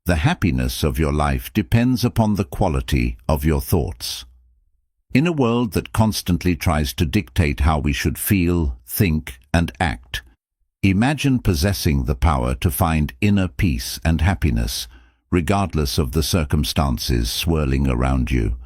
The happiness of your life depends upon the quality of your thoughts. In a world that constantly tries to dictate how we should feel, think, and act, imagine possessing the power to find inner peace and happiness, regardless of the circumstances swirling around you.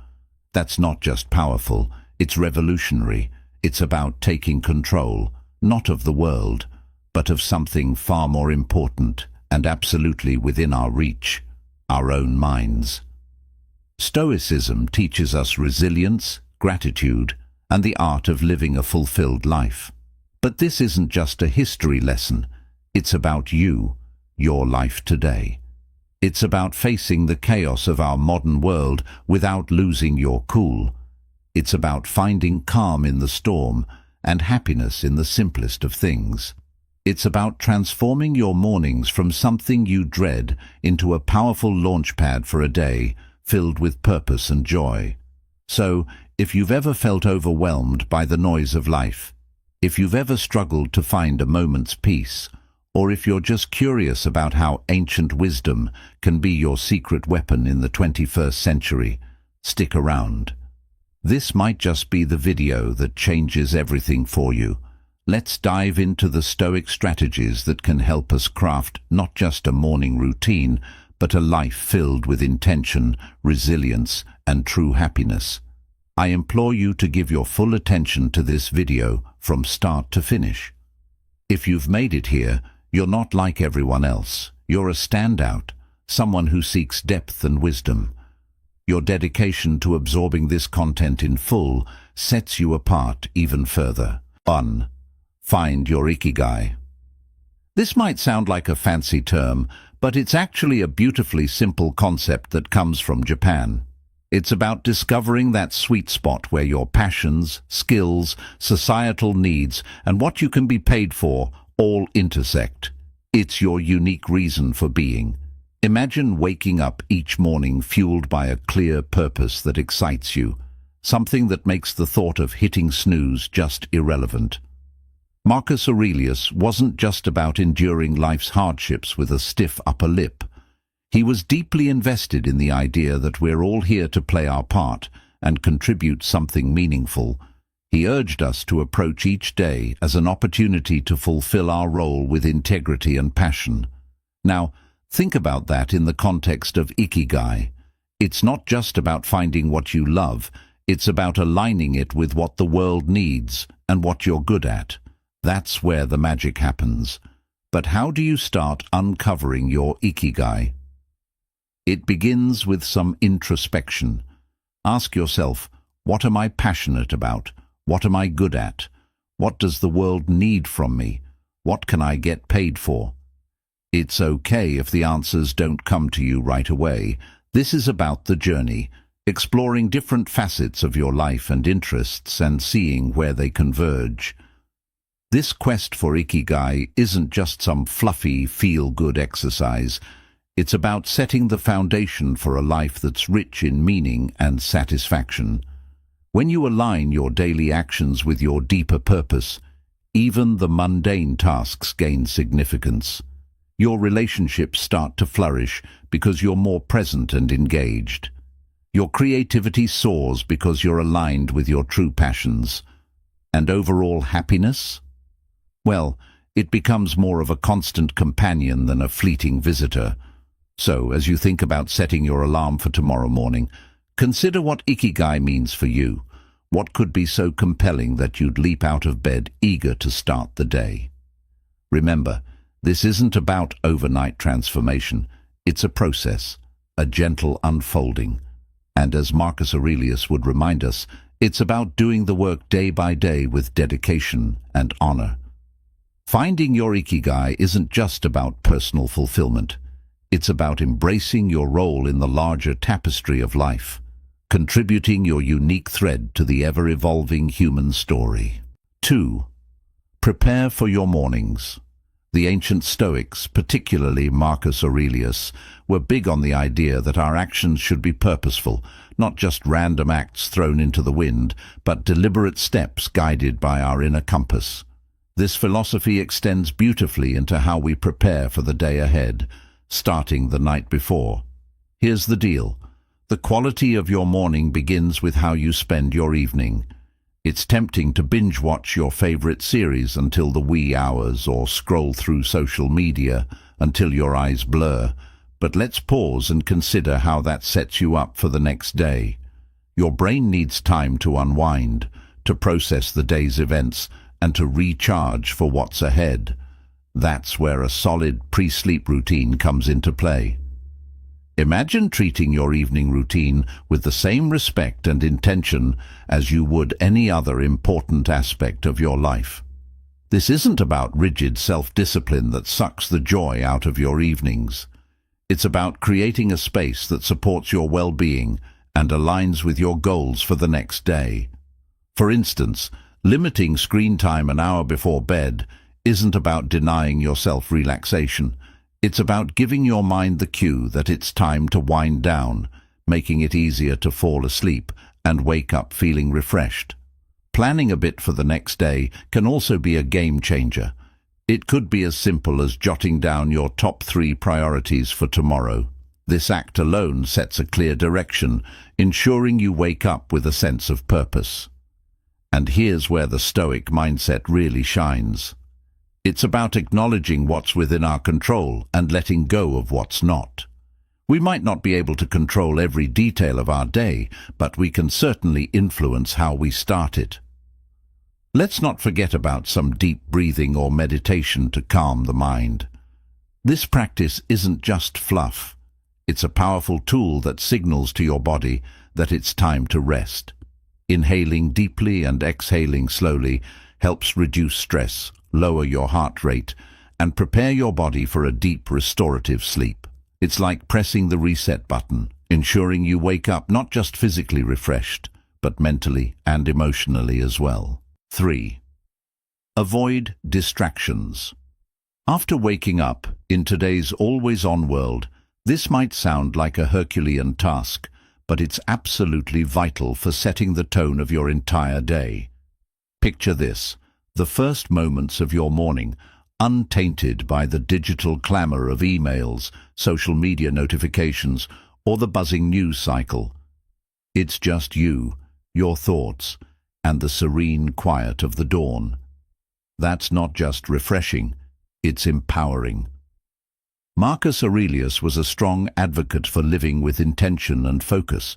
That's not just powerful, it's revolutionary. It's about taking control, not of the world, but of something far more important and absolutely within our reach, our own minds. Stoicism teaches us resilience, gratitude, and the art of living a fulfilled life. But this isn't just a history lesson. It's about you, your life today. It's about facing the chaos of our modern world without losing your cool. It's about finding calm in the storm and happiness in the simplest of things. It's about transforming your mornings from something you dread into a powerful launchpad for a day filled with purpose and joy. So, if you've ever felt overwhelmed by the noise of life, if you've ever struggled to find a moment's peace, or if you're just curious about how ancient wisdom can be your secret weapon in the 21st century, stick around. This might just be the video that changes everything for you. Let's dive into the Stoic strategies that can help us craft not just a morning routine, but a life filled with intention, resilience, and true happiness. I implore you to give your full attention to this video from start to finish. If you've made it here, you're not like everyone else. You're a standout, someone who seeks depth and wisdom. Your dedication to absorbing this content in full sets you apart even further. 1. Find your ikigai. This might sound like a fancy term, but it's actually a beautifully simple concept that comes from Japan. It's about discovering that sweet spot where your passions, skills, societal needs, and what you can be paid for all intersect. It's your unique reason for being. Imagine waking up each morning fueled by a clear purpose that excites you, something that makes the thought of hitting snooze just irrelevant. Marcus Aurelius wasn't just about enduring life's hardships with a stiff upper lip. He was deeply invested in the idea that we're all here to play our part and contribute something meaningful. He urged us to approach each day as an opportunity to fulfill our role with integrity and passion. Now, think about that in the context of ikigai. It's not just about finding what you love, it's about aligning it with what the world needs and what you're good at. That's where the magic happens. But how do you start uncovering your ikigai? It begins with some introspection. Ask yourself, what am I passionate about? What am I good at? What does the world need from me? What can I get paid for? It's okay if the answers don't come to you right away. This is about the journey, exploring different facets of your life and interests and seeing where they converge. This quest for ikigai isn't just some fluffy, feel-good exercise. It's about setting the foundation for a life that's rich in meaning and satisfaction. When you align your daily actions with your deeper purpose, even the mundane tasks gain significance. Your relationships start to flourish because you're more present and engaged. Your creativity soars because you're aligned with your true passions. And overall happiness? Well, it becomes more of a constant companion than a fleeting visitor. So, as you think about setting your alarm for tomorrow morning, consider what ikigai means for you. What could be so compelling that you'd leap out of bed eager to start the day? Remember, this isn't about overnight transformation. It's a process, a gentle unfolding. And as Marcus Aurelius would remind us, it's about doing the work day by day with dedication and honor. Finding your ikigai isn't just about personal fulfillment. It's about embracing your role in the larger tapestry of life, contributing your unique thread to the ever-evolving human story. 2. Prepare for your mornings. The ancient Stoics, particularly Marcus Aurelius, were big on the idea that our actions should be purposeful, not just random acts thrown into the wind, but deliberate steps guided by our inner compass. This philosophy extends beautifully into how we prepare for the day ahead, starting the night before. Here's the deal. The quality of your morning begins with how you spend your evening. It's tempting to binge-watch your favorite series until the wee hours or scroll through social media until your eyes blur. But let's pause and consider how that sets you up for the next day. Your brain needs time to unwind, to process the day's events, and to recharge for what's ahead. That's where a solid pre-sleep routine comes into play. Imagine treating your evening routine with the same respect and intention as you would any other important aspect of your life. This isn't about rigid self-discipline that sucks the joy out of your evenings. It's about creating a space that supports your well-being and aligns with your goals for the next day. For instance, limiting screen time an hour before bed isn't about denying yourself relaxation. It's about giving your mind the cue that it's time to wind down, making it easier to fall asleep and wake up feeling refreshed. Planning a bit for the next day can also be a game changer. It could be as simple as jotting down your top 3 priorities for tomorrow. This act alone sets a clear direction, ensuring you wake up with a sense of purpose. And here's where the Stoic mindset really shines. It's about acknowledging what's within our control and letting go of what's not. We might not be able to control every detail of our day, but we can certainly influence how we start it. Let's not forget about some deep breathing or meditation to calm the mind. This practice isn't just fluff. It's a powerful tool that signals to your body that it's time to rest. Inhaling deeply and exhaling slowly helps reduce stress, lower your heart rate, and prepare your body for a deep restorative sleep. It's like pressing the reset button, ensuring you wake up not just physically refreshed, but mentally and emotionally as well. 3. Avoid distractions. After waking up in today's always-on world, this might sound like a Herculean task, but it's absolutely vital for setting the tone of your entire day. Picture this: the first moments of your morning, untainted by the digital clamor of emails, social media notifications, or the buzzing news cycle. It's just you, your thoughts, and the serene quiet of the dawn. That's not just refreshing, it's empowering. Marcus Aurelius was a strong advocate for living with intention and focus.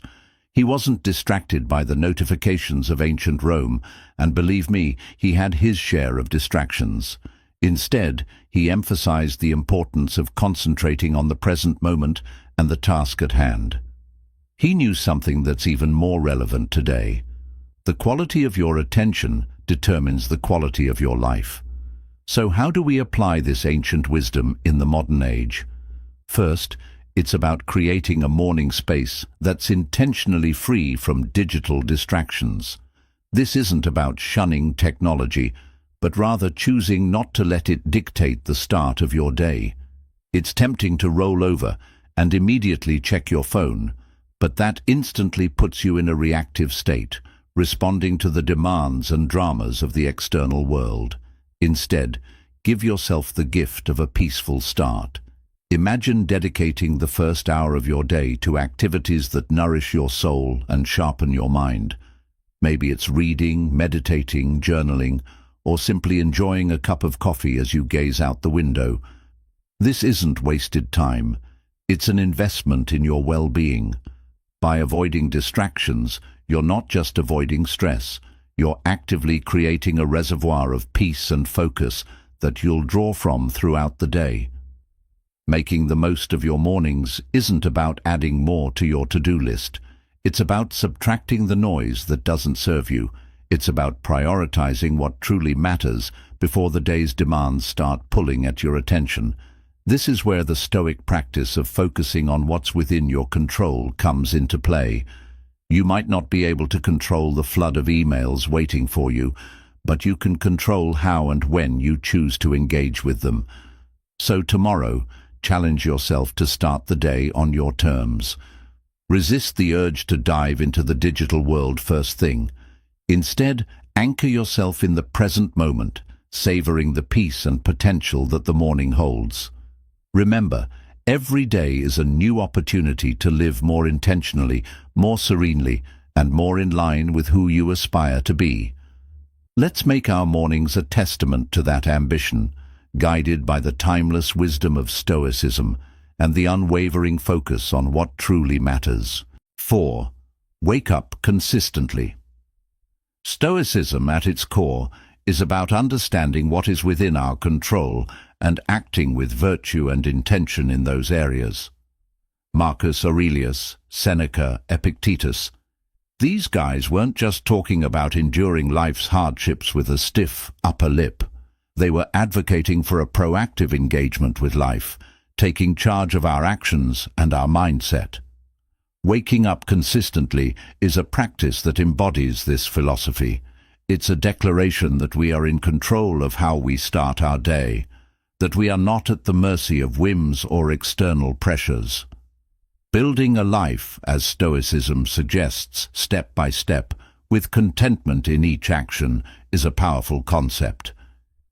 He wasn't distracted by the notifications of ancient Rome, and believe me, he had his share of distractions. Instead, he emphasized the importance of concentrating on the present moment and the task at hand. He knew something that's even more relevant today. The quality of your attention determines the quality of your life. So how do we apply this ancient wisdom in the modern age? First, it's about creating a morning space that's intentionally free from digital distractions. This isn't about shunning technology, but rather choosing not to let it dictate the start of your day. It's tempting to roll over and immediately check your phone, but that instantly puts you in a reactive state, responding to the demands and dramas of the external world. Instead, give yourself the gift of a peaceful start. Imagine dedicating the first hour of your day to activities that nourish your soul and sharpen your mind. Maybe it's reading, meditating, journaling, or simply enjoying a cup of coffee as you gaze out the window. This isn't wasted time. It's an investment in your well-being. By avoiding distractions, you're not just avoiding stress. You're actively creating a reservoir of peace and focus that you'll draw from throughout the day. Making the most of your mornings isn't about adding more to your to-do list. It's about subtracting the noise that doesn't serve you. It's about prioritizing what truly matters before the day's demands start pulling at your attention. This is where the Stoic practice of focusing on what's within your control comes into play. You might not be able to control the flood of emails waiting for you, but you can control how and when you choose to engage with them. So tomorrow, challenge yourself to start the day on your terms. Resist the urge to dive into the digital world first thing. Instead, anchor yourself in the present moment, savoring the peace and potential that the morning holds. Remember, Every day is a new opportunity to live more intentionally, more serenely, and more in line with who you aspire to be. Let's make our mornings a testament to that ambition, guided by the timeless wisdom of Stoicism and the unwavering focus on what truly matters. 4. Wake up consistently. Stoicism, at its core, is about understanding what is within our control and acting with virtue and intention in those areas. Marcus Aurelius, Seneca, Epictetus. These guys weren't just talking about enduring life's hardships with a stiff upper lip. They were advocating for a proactive engagement with life, taking charge of our actions and our mindset. Waking up consistently is a practice that embodies this philosophy. It's a declaration that we are in control of how we start our day, that we are not at the mercy of whims or external pressures. Building a life, as Stoicism suggests, step by step, with contentment in each action, is a powerful concept.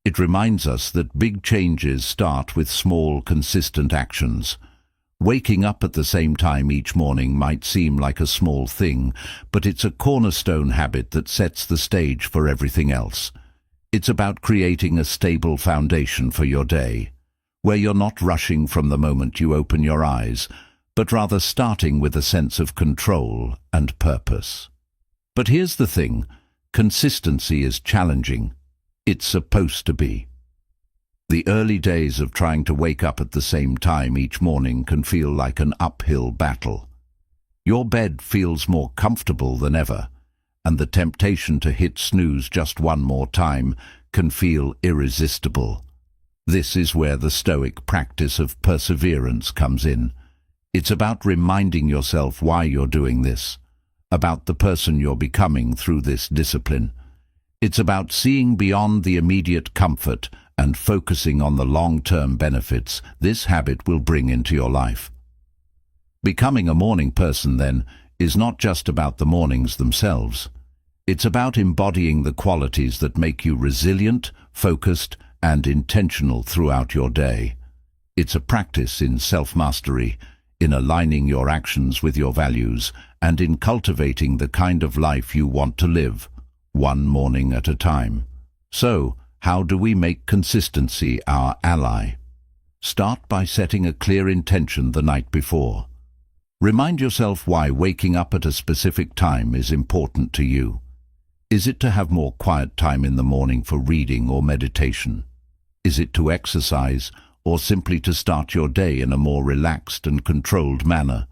It reminds us that big changes start with small, consistent actions. Waking up at the same time each morning might seem like a small thing, but it's a cornerstone habit that sets the stage for everything else. It's about creating a stable foundation for your day, where you're not rushing from the moment you open your eyes, but rather starting with a sense of control and purpose. But here's the thing, consistency is challenging. It's supposed to be. The early days of trying to wake up at the same time each morning can feel like an uphill battle. Your bed feels more comfortable than ever, and the temptation to hit snooze just one more time can feel irresistible. This is where the Stoic practice of perseverance comes in. It's about reminding yourself why you're doing this, about the person you're becoming through this discipline. It's about seeing beyond the immediate comfort and focusing on the long-term benefits this habit will bring into your life. Becoming a morning person, then, is not just about the mornings themselves. It's about embodying the qualities that make you resilient, focused, and intentional throughout your day. It's a practice in self-mastery, in aligning your actions with your values, and in cultivating the kind of life you want to live, one morning at a time. So, how do we make consistency our ally? Start by setting a clear intention the night before. Remind yourself why waking up at a specific time is important to you. Is it to have more quiet time in the morning for reading or meditation? Is it to exercise, or simply to start your day in a more relaxed and controlled manner?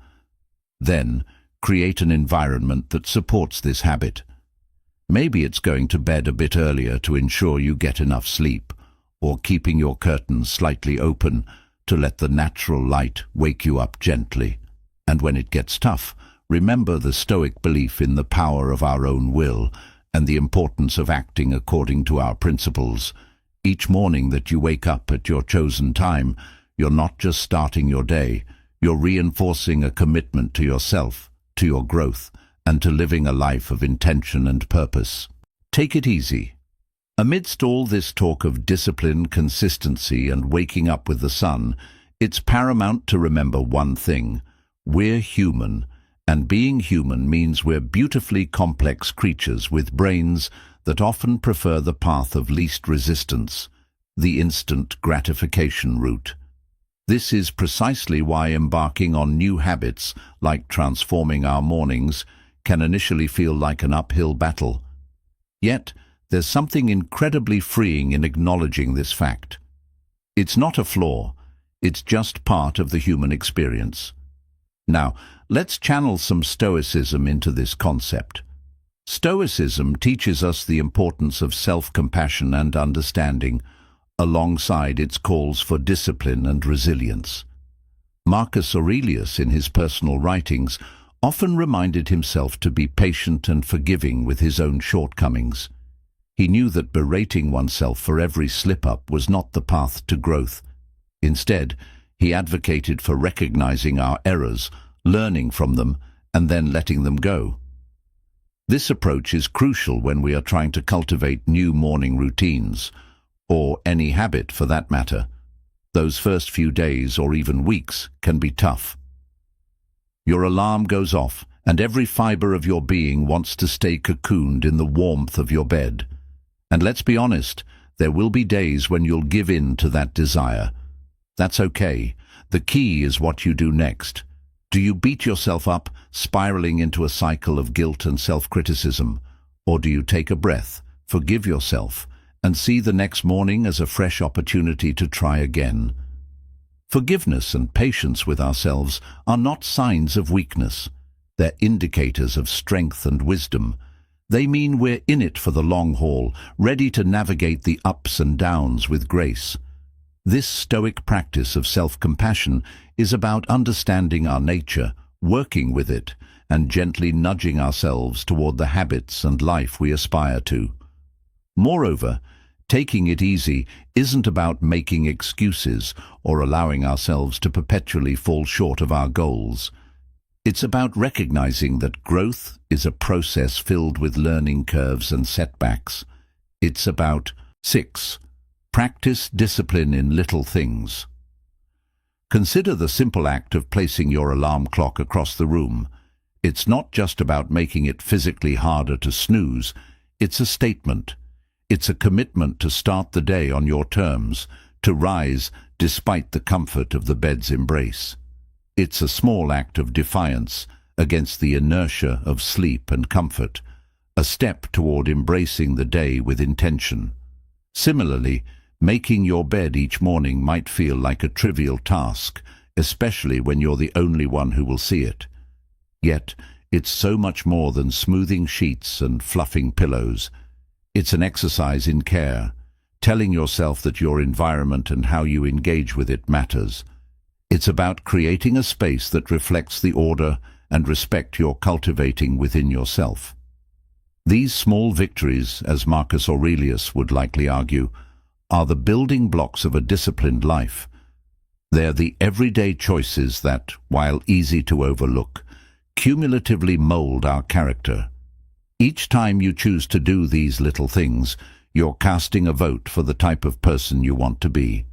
Then, create an environment that supports this habit. Maybe it's going to bed a bit earlier to ensure you get enough sleep, or keeping your curtains slightly open to let the natural light wake you up gently. And when it gets tough, remember the Stoic belief in the power of our own will and the importance of acting according to our principles. Each morning that you wake up at your chosen time, you're not just starting your day, you're reinforcing a commitment to yourself, to your growth, and to living a life of intention and purpose. Take it easy. Amidst all this talk of discipline, consistency, and waking up with the sun, it's paramount to remember one thing. We're human, and being human means we're beautifully complex creatures with brains that often prefer the path of least resistance, the instant gratification route. This is precisely why embarking on new habits, like transforming our mornings, can initially feel like an uphill battle. Yet, there's something incredibly freeing in acknowledging this fact. It's not a flaw, it's just part of the human experience. Now, let's channel some Stoicism into this concept. Stoicism teaches us the importance of self-compassion and understanding, alongside its calls for discipline and resilience. Marcus Aurelius, in his personal writings, often reminded himself to be patient and forgiving with his own shortcomings. He knew that berating oneself for every slip-up was not the path to growth. Instead, he advocated for recognizing our errors, learning from them, and then letting them go. This approach is crucial when we are trying to cultivate new morning routines, or any habit for that matter. Those first few days or even weeks can be tough. Your alarm goes off, and every fiber of your being wants to stay cocooned in the warmth of your bed. And let's be honest, there will be days when you'll give in to that desire. That's okay. The key is what you do next. Do you beat yourself up, spiraling into a cycle of guilt and self-criticism? Or do you take a breath, forgive yourself, and see the next morning as a fresh opportunity to try again? Forgiveness and patience with ourselves are not signs of weakness. They're indicators of strength and wisdom. They mean we're in it for the long haul, ready to navigate the ups and downs with grace. This Stoic practice of self-compassion is about understanding our nature, working with it, and gently nudging ourselves toward the habits and life we aspire to. Moreover, taking it easy isn't about making excuses or allowing ourselves to perpetually fall short of our goals. It's about recognizing that growth is a process filled with learning curves and setbacks. It's about 6. Practice discipline in little things. Consider the simple act of placing your alarm clock across the room. It's not just about making it physically harder to snooze. It's a statement. It's a commitment to start the day on your terms, to rise despite the comfort of the bed's embrace. It's a small act of defiance against the inertia of sleep and comfort, a step toward embracing the day with intention. Similarly, making your bed each morning might feel like a trivial task, especially when you're the only one who will see it. Yet, it's so much more than smoothing sheets and fluffing pillows. It's an exercise in care, telling yourself that your environment and how you engage with it matters. It's about creating a space that reflects the order and respect you're cultivating within yourself. These small victories, as Marcus Aurelius would likely argue, are the building blocks of a disciplined life. They're the everyday choices that, while easy to overlook, cumulatively mold our character. Each time you choose to do these little things, you're casting a vote for the type of person you want to be.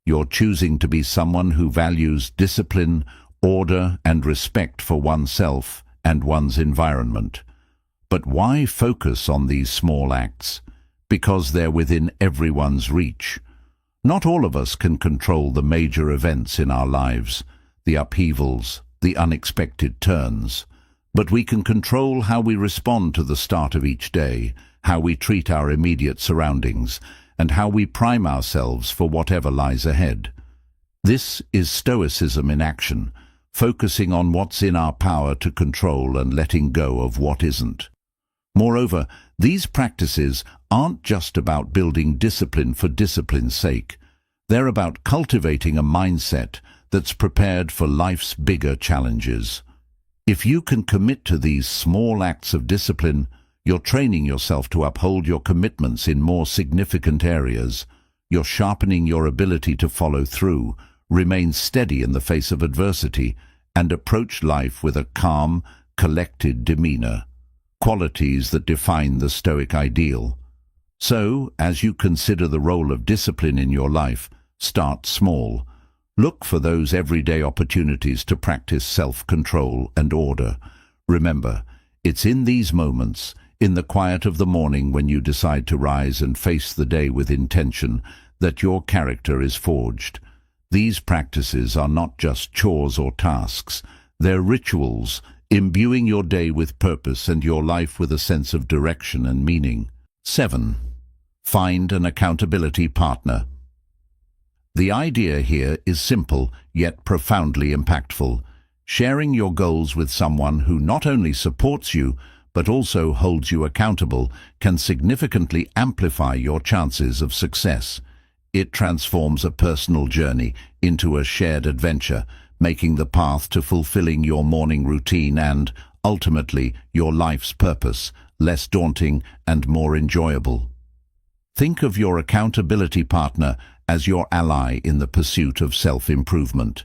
You're choosing to be someone who values discipline, order, and respect for oneself and one's environment. But why focus on these small acts? Because they're within everyone's reach. Not all of us can control the major events in our lives, the upheavals, the unexpected turns. But we can control how we respond to the start of each day, how we treat our immediate surroundings, and how we prime ourselves for whatever lies ahead. This is Stoicism in action, focusing on what's in our power to control and letting go of what isn't. Moreover, these practices aren't just about building discipline for discipline's sake. They're about cultivating a mindset that's prepared for life's bigger challenges. If you can commit to these small acts of discipline, you're training yourself to uphold your commitments in more significant areas. You're sharpening your ability to follow through, remain steady in the face of adversity, and approach life with a calm, collected demeanor, qualities that define the Stoic ideal. So, as you consider the role of discipline in your life, start small. Look for those everyday opportunities to practice self-control and order. Remember, it's in these moments, in the quiet of the morning when you decide to rise and face the day with intention, that your character is forged. These practices are not just chores or tasks. They're rituals, imbuing your day with purpose and your life with a sense of direction and meaning. 7. Find an accountability partner. The idea here is simple, yet profoundly impactful. Sharing your goals with someone who not only supports you, but also holds you accountable, can significantly amplify your chances of success. It transforms a personal journey into a shared adventure, making the path to fulfilling your morning routine and, ultimately, your life's purpose less daunting and more enjoyable. Think of your accountability partner as your ally in the pursuit of self-improvement.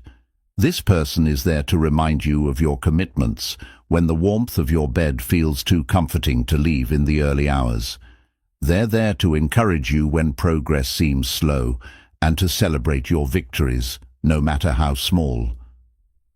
This person is there to remind you of your commitments when the warmth of your bed feels too comforting to leave in the early hours. They're there to encourage you when progress seems slow and to celebrate your victories, no matter how small.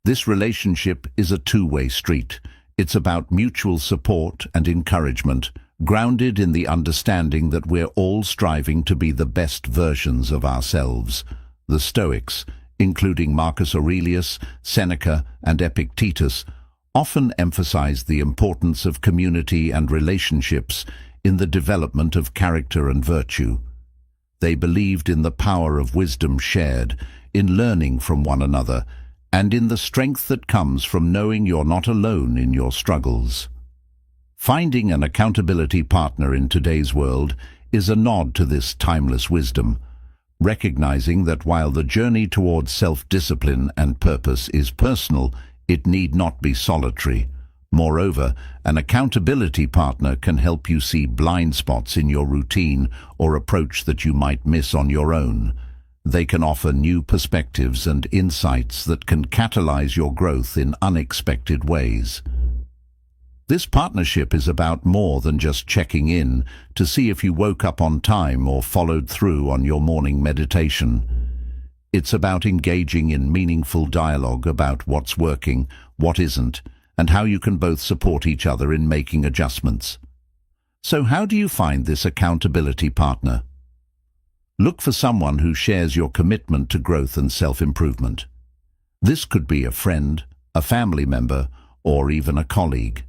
This relationship is a two-way street. It's about mutual support and encouragement, grounded in the understanding that we're all striving to be the best versions of ourselves. The Stoics, including Marcus Aurelius, Seneca, and Epictetus, often emphasized the importance of community and relationships in the development of character and virtue. They believed in the power of wisdom shared, in learning from one another, and in the strength that comes from knowing you're not alone in your struggles. Finding an accountability partner in today's world is a nod to this timeless wisdom, recognizing that while the journey towards self-discipline and purpose is personal, it need not be solitary. Moreover, an accountability partner can help you see blind spots in your routine or approach that you might miss on your own. They can offer new perspectives and insights that can catalyze your growth in unexpected ways. This partnership is about more than just checking in to see if you woke up on time or followed through on your morning meditation. It's about engaging in meaningful dialogue about what's working, what isn't, and how you can both support each other in making adjustments. So how do you find this accountability partner? Look for someone who shares your commitment to growth and self-improvement. This could be a friend, a family member, or even a colleague.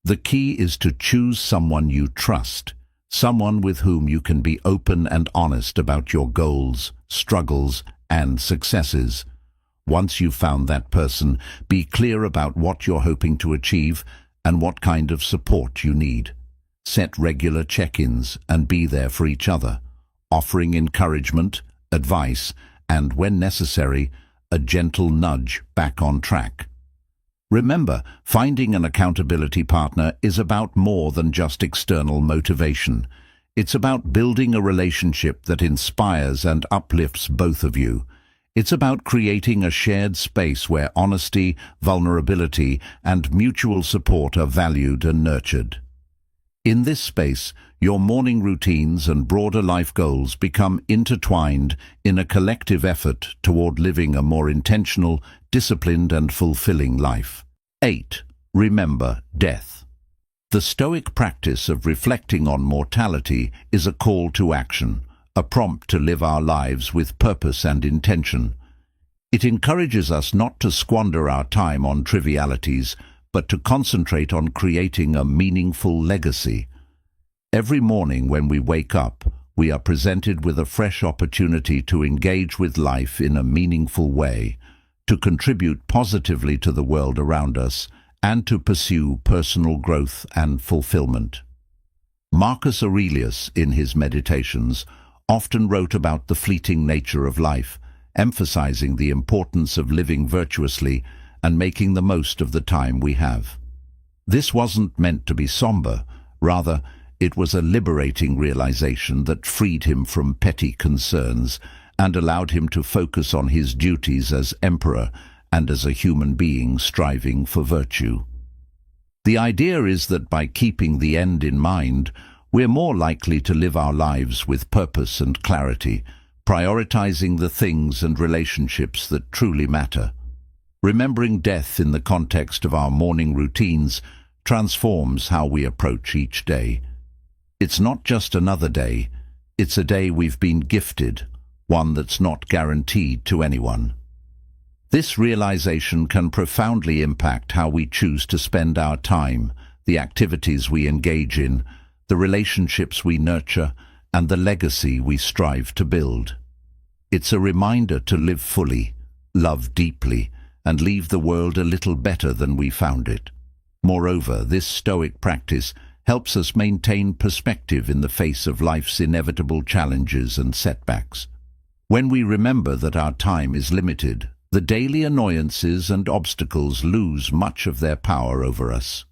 The key is to choose someone you trust, someone with whom you can be open and honest about your goals, struggles, and successes. Once you've found that person, be clear about what you're hoping to achieve and what kind of support you need. Set regular check-ins and be there for each other, offering encouragement, advice, and, when necessary, a gentle nudge back on track. Remember, finding an accountability partner is about more than just external motivation. It's about building a relationship that inspires and uplifts both of you. It's about creating a shared space where honesty, vulnerability, and mutual support are valued and nurtured. In this space, your morning routines and broader life goals become intertwined in a collective effort toward living a more intentional, disciplined, and fulfilling life. 8. Remember death. The Stoic practice of reflecting on mortality is a call to action, a prompt to live our lives with purpose and intention. It encourages us not to squander our time on trivialities, but to concentrate on creating a meaningful legacy. Every morning when we wake up, we are presented with a fresh opportunity to engage with life in a meaningful way, to contribute positively to the world around us, and to pursue personal growth and fulfillment. Marcus Aurelius, in his Meditations, often wrote about the fleeting nature of life, emphasizing the importance of living virtuously and making the most of the time we have. This wasn't meant to be somber, rather, it was a liberating realization that freed him from petty concerns and allowed him to focus on his duties as emperor and as a human being striving for virtue. The idea is that by keeping the end in mind, we're more likely to live our lives with purpose and clarity, prioritizing the things and relationships that truly matter. Remembering death in the context of our morning routines transforms how we approach each day. It's not just another day, it's a day we've been gifted, one that's not guaranteed to anyone. This realization can profoundly impact how we choose to spend our time, the activities we engage in, the relationships we nurture, and the legacy we strive to build. It's a reminder to live fully, love deeply, and leave the world a little better than we found it. Moreover, this Stoic practice helps us maintain perspective in the face of life's inevitable challenges and setbacks. When we remember that our time is limited, the daily annoyances and obstacles lose much of their power over us.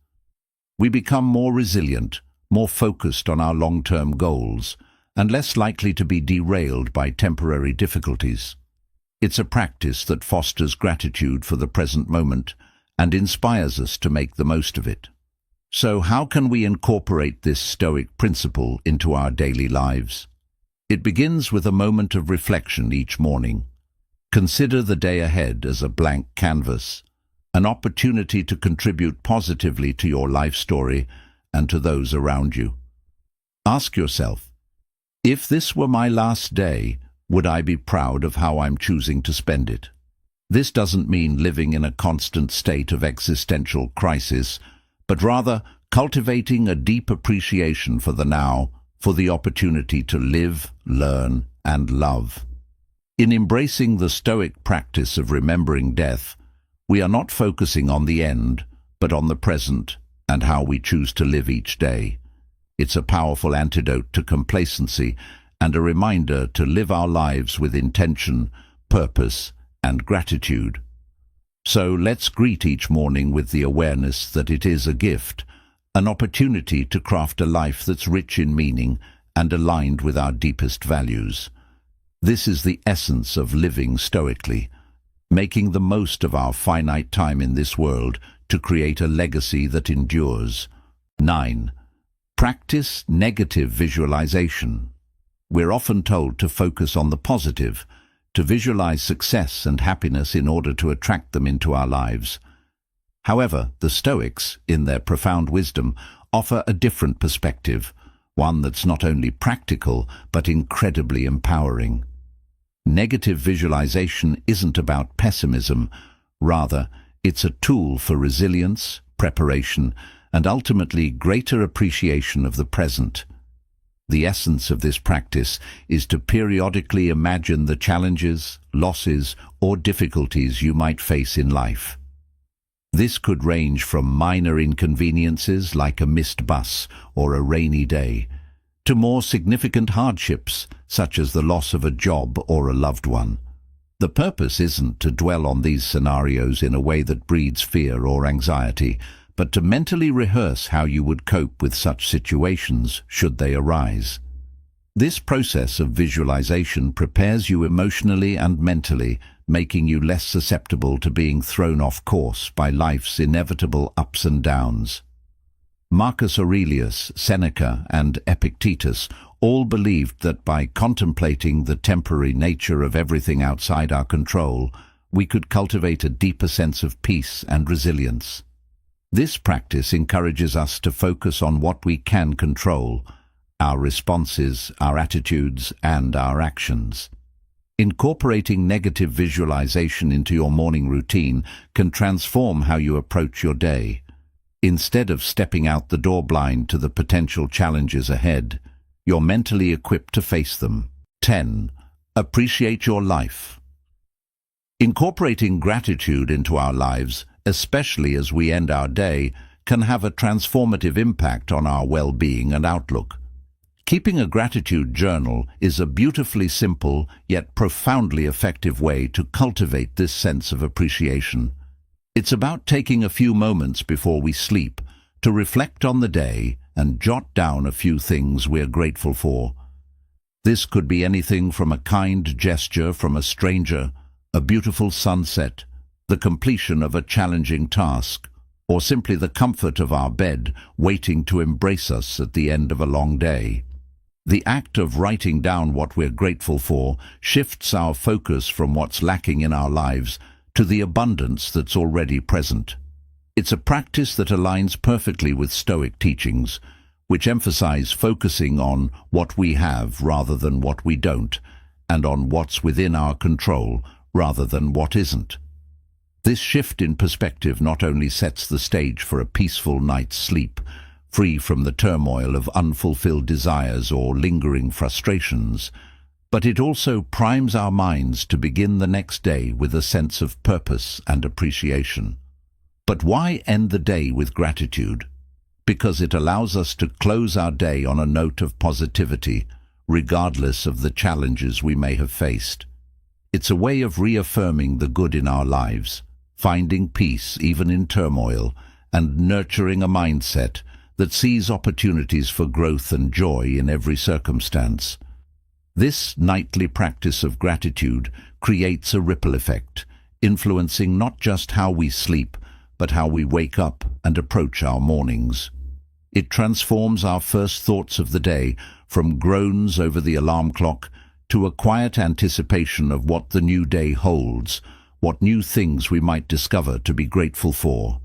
We become more resilient, more focused on our long-term goals, and less likely to be derailed by temporary difficulties. It's a practice that fosters gratitude for the present moment and inspires us to make the most of it. So how can we incorporate this Stoic principle into our daily lives? It begins with a moment of reflection each morning. Consider the day ahead as a blank canvas, an opportunity to contribute positively to your life story and to those around you. Ask yourself, if this were my last day, would I be proud of how I'm choosing to spend it? This doesn't mean living in a constant state of existential crisis, but rather cultivating a deep appreciation for the now, for the opportunity to live, learn, and love. In embracing the Stoic practice of remembering death, we are not focusing on the end, but on the present and how we choose to live each day. It's a powerful antidote to complacency and a reminder to live our lives with intention, purpose, and gratitude. So let's greet each morning with the awareness that it is a gift, an opportunity to craft a life that's rich in meaning and aligned with our deepest values. This is the essence of living stoically, making the most of our finite time in this world to create a legacy that endures. 9. Practice negative visualization. We're often told to focus on the positive, to visualize success and happiness in order to attract them into our lives. However, the Stoics, in their profound wisdom, offer a different perspective, one that's not only practical but incredibly empowering. Negative visualization isn't about pessimism. Rather, it's a tool for resilience, preparation, and ultimately greater appreciation of the present. The essence of this practice is to periodically imagine the challenges, losses, or difficulties you might face in life. This could range from minor inconveniences like a missed bus or a rainy day, to more significant hardships such as the loss of a job or a loved one. The purpose isn't to dwell on these scenarios in a way that breeds fear or anxiety, but to mentally rehearse how you would cope with such situations should they arise. This process of visualization prepares you emotionally and mentally, making you less susceptible to being thrown off course by life's inevitable ups and downs. Marcus Aurelius, Seneca, and Epictetus all believed that by contemplating the temporary nature of everything outside our control, we could cultivate a deeper sense of peace and resilience. This practice encourages us to focus on what we can control, our responses, our attitudes, and our actions. Incorporating negative visualization into your morning routine can transform how you approach your day. Instead of stepping out the door blind to the potential challenges ahead, you're mentally equipped to face them. 10. Appreciate your life. Incorporating gratitude into our lives, especially as we end our day, can have a transformative impact on our well-being and outlook. Keeping a gratitude journal is a beautifully simple yet profoundly effective way to cultivate this sense of appreciation. It's about taking a few moments before we sleep to reflect on the day and jot down a few things we're grateful for. This could be anything from a kind gesture from a stranger, a beautiful sunset, the completion of a challenging task, or simply the comfort of our bed waiting to embrace us at the end of a long day. The act of writing down what we're grateful for shifts our focus from what's lacking in our lives to the abundance that's already present. It's a practice that aligns perfectly with Stoic teachings, which emphasize focusing on what we have rather than what we don't, and on what's within our control rather than what isn't. This shift in perspective not only sets the stage for a peaceful night's sleep, free from the turmoil of unfulfilled desires or lingering frustrations, but it also primes our minds to begin the next day with a sense of purpose and appreciation. But why end the day with gratitude? Because it allows us to close our day on a note of positivity, regardless of the challenges we may have faced. It's a way of reaffirming the good in our lives, finding peace even in turmoil, and nurturing a mindset that sees opportunities for growth and joy in every circumstance. This nightly practice of gratitude creates a ripple effect, influencing not just how we sleep, but how we wake up and approach our mornings. It transforms our first thoughts of the day from groans over the alarm clock to a quiet anticipation of what the new day holds, what new things we might discover to be grateful for.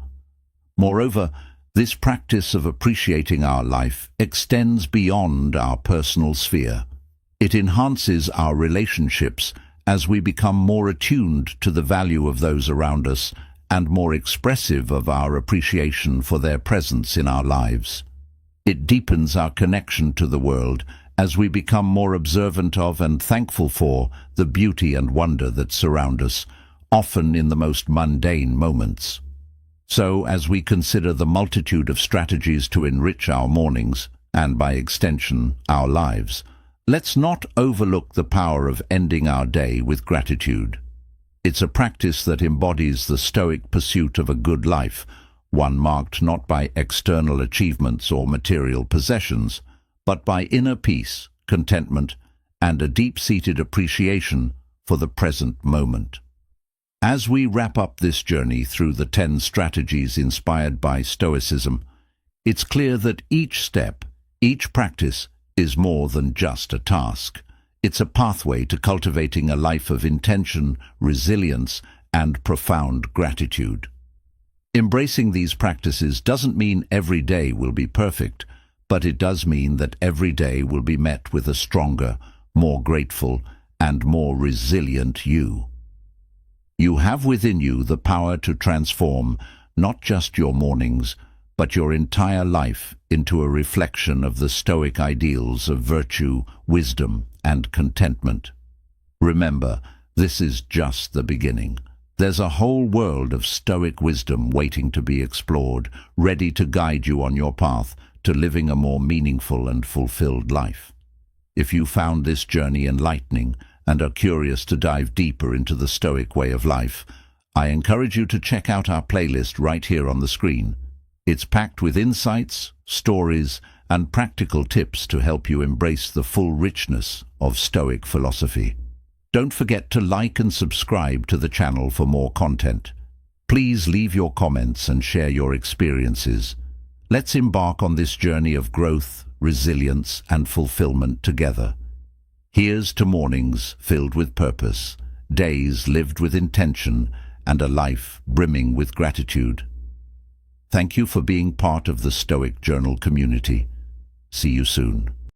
Moreover, this practice of appreciating our life extends beyond our personal sphere. It enhances our relationships as we become more attuned to the value of those around us and more expressive of our appreciation for their presence in our lives. It deepens our connection to the world as we become more observant of and thankful for the beauty and wonder that surround us, often in the most mundane moments. So, as we consider the multitude of strategies to enrich our mornings, and by extension, our lives, let's not overlook the power of ending our day with gratitude. It's a practice that embodies the Stoic pursuit of a good life, one marked not by external achievements or material possessions, but by inner peace, contentment, and a deep-seated appreciation for the present moment. As we wrap up this journey through the 10 strategies inspired by Stoicism, it's clear that each step, each practice, is more than just a task. It's a pathway to cultivating a life of intention, resilience, and profound gratitude. Embracing these practices doesn't mean every day will be perfect, but it does mean that every day will be met with a stronger, more grateful, and more resilient you. You have within you the power to transform not just your mornings, but your entire life into a reflection of the Stoic ideals of virtue, wisdom, and contentment. Remember, this is just the beginning. There's a whole world of Stoic wisdom waiting to be explored, ready to guide you on your path to living a more meaningful and fulfilled life. If you found this journey enlightening and are curious to dive deeper into the Stoic way of life, I encourage you to check out our playlist right here on the screen. It's packed with insights, stories, and practical tips to help you embrace the full richness of Stoic philosophy. Don't forget to like and subscribe to the channel for more content. Please leave your comments and share your experiences. Let's embark on this journey of growth, resilience, and fulfillment together. Here's to mornings filled with purpose, days lived with intention, and a life brimming with gratitude. Thank you for being part of the Stoic Journal community. See you soon.